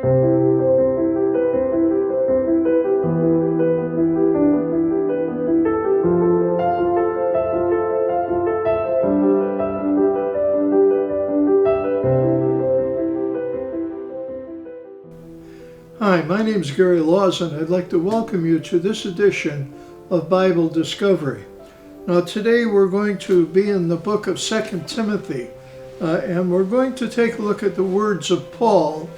Hi, my name is Gary Laws, and I'd like to welcome you to this edition of Bible Discovery. Now today we're going to be in the book of 2 Timothy, and we're going to take a look at the words of Paul.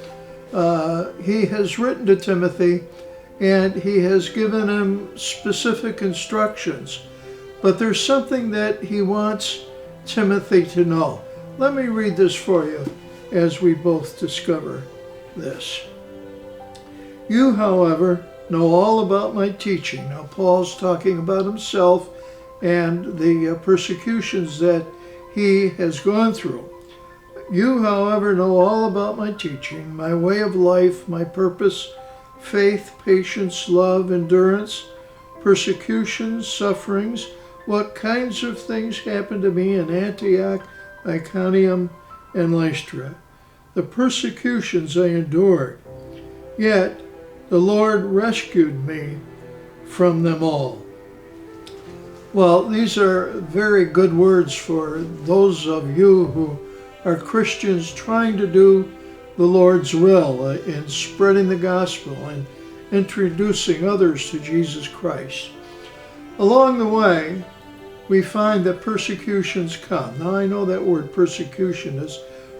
He has written to Timothy, and he has given him specific instructions, but there's something that he wants Timothy to know. Let me read this for you as we both discover this. You, however, know all about my teaching. Now, Paul's talking about himself and the persecutions that he has gone through. You, however, know all about my teaching, my way of life, my purpose, faith, patience, love, endurance, persecutions, sufferings, what kinds of things happened to me in Antioch, Iconium, and Lystra, the persecutions I endured. Yet the Lord rescued me from them all. Well, these are very good words for those of you who are Christians trying to do the Lord's will in spreading the gospel and introducing others to Jesus Christ. Along the way, we find that persecutions come. Now, I know that word persecution is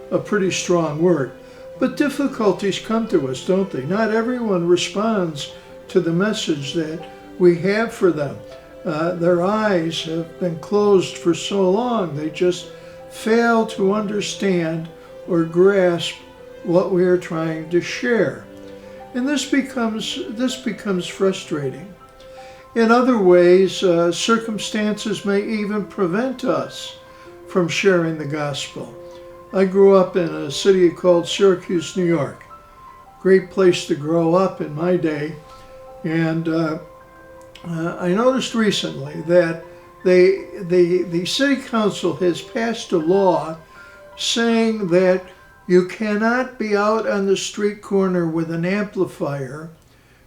a pretty strong word, but difficulties come to us, don't they? Not everyone responds to the message that we have for them. Their eyes have been closed for so long, they just fail to understand or grasp what we are trying to share. And this becomes frustrating. In other ways, circumstances may even prevent us from sharing the gospel. I grew up in a city called Syracuse, New York. Great place to grow up in my day. And I noticed recently that the city council has passed a law saying that you cannot be out on the street corner with an amplifier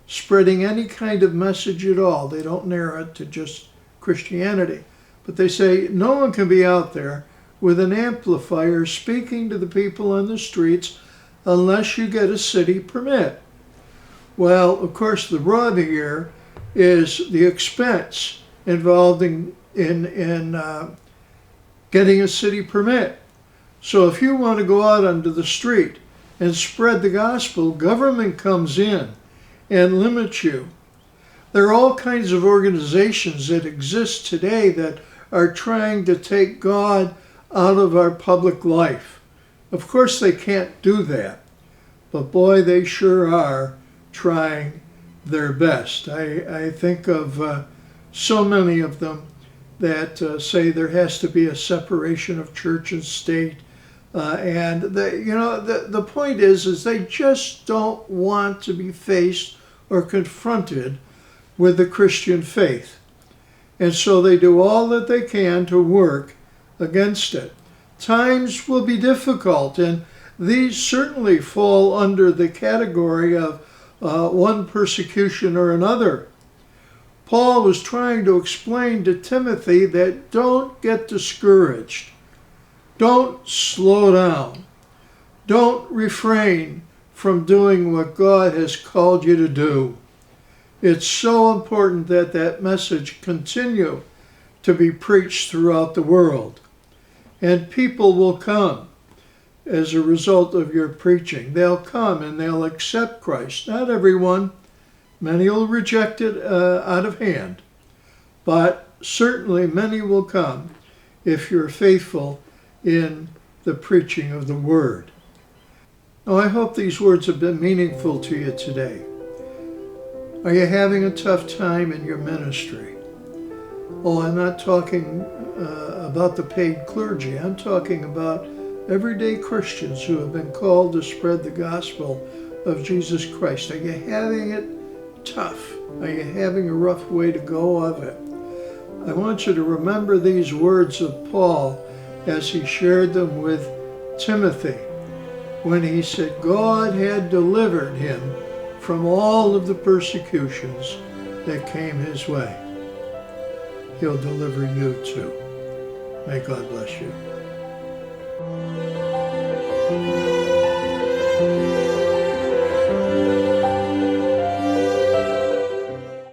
spreading any kind of message at all. They don't narrow it to just Christianity. But they say no one can be out there with an amplifier speaking to the people on the streets unless you get a city permit. Well, of course, the rub here is the expense involved in getting a city permit. So if you want to go out onto the street and spread the gospel, government comes in and limits you. There are all kinds of organizations that exist today that are trying to take God out of our public life. Of course they can't do that, but boy, they sure are trying their best. I think of so many of them that say there has to be a separation of church and state, and the point is they just don't want to be faced or confronted with the Christian faith, and so they do all that they can to work against it. Times will be difficult, and these certainly fall under the category of one persecution or another. Paul was trying to explain to Timothy that don't get discouraged. Don't slow down. Don't refrain from doing what God has called you to do. It's so important that that message continue to be preached throughout the world. And people will come as a result of your preaching. They'll come and they'll accept Christ. Not everyone. Many will reject it out of hand. But certainly many will come if you're faithful in the preaching of the Word. Now, I hope these words have been meaningful to you today. Are you having a tough time in your ministry? Oh, I'm not talking about the paid clergy. I'm talking about everyday Christians who have been called to spread the gospel of Jesus Christ. Are you having it tough? Are you having a rough way to go of it? I want you to remember these words of Paul as he shared them with Timothy. when he said God had delivered him from all of the persecutions that came his way. He'll deliver you too. May God bless you.